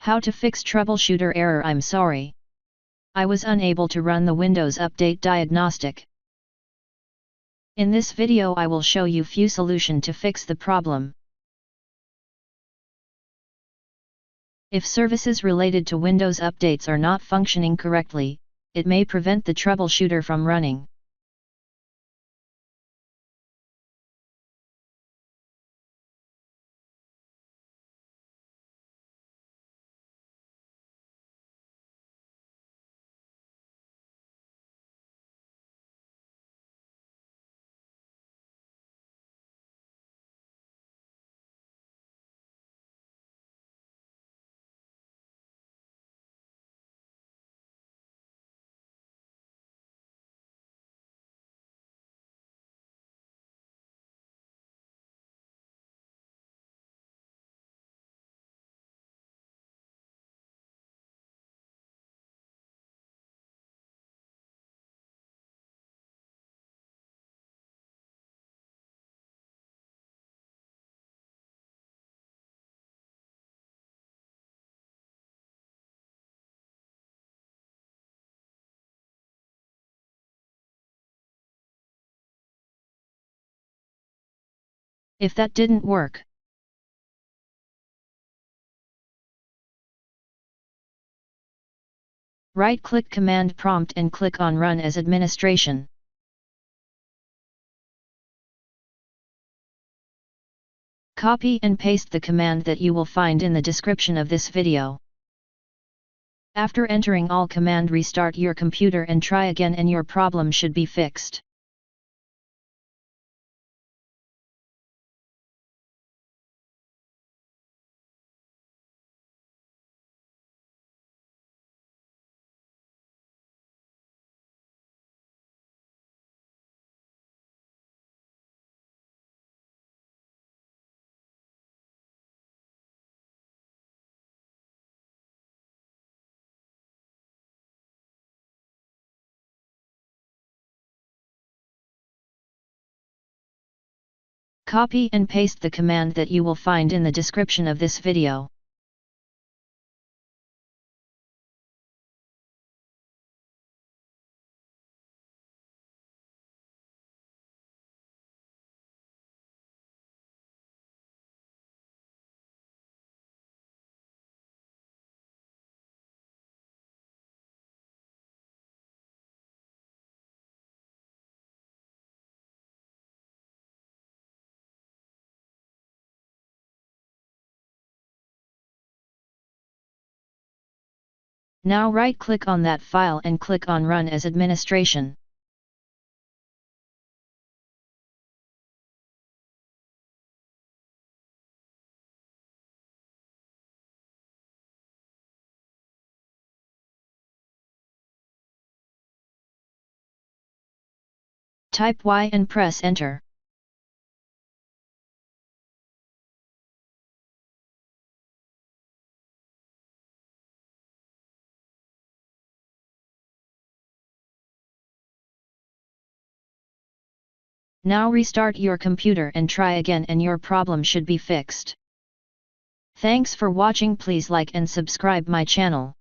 How to fix troubleshooter error. I'm sorry. I was unable to run the Windows Update diagnostic. In this video I will show you few solution to fix the problem. If services related to Windows updates are not functioning correctly, it may prevent the troubleshooter from running. If that didn't work, right-click Command Prompt and click on Run as Administration. Copy and paste the command that you will find in the description of this video. After entering all command, restart your computer and try again and your problem should be fixed. Copy and paste the command that you will find in the description of this video. Now right-click on that file and click on Run as Administration. Type Y and press Enter. Now restart your computer and try again and your problem should be fixed. Thanks for watching. Please like and subscribe my channel.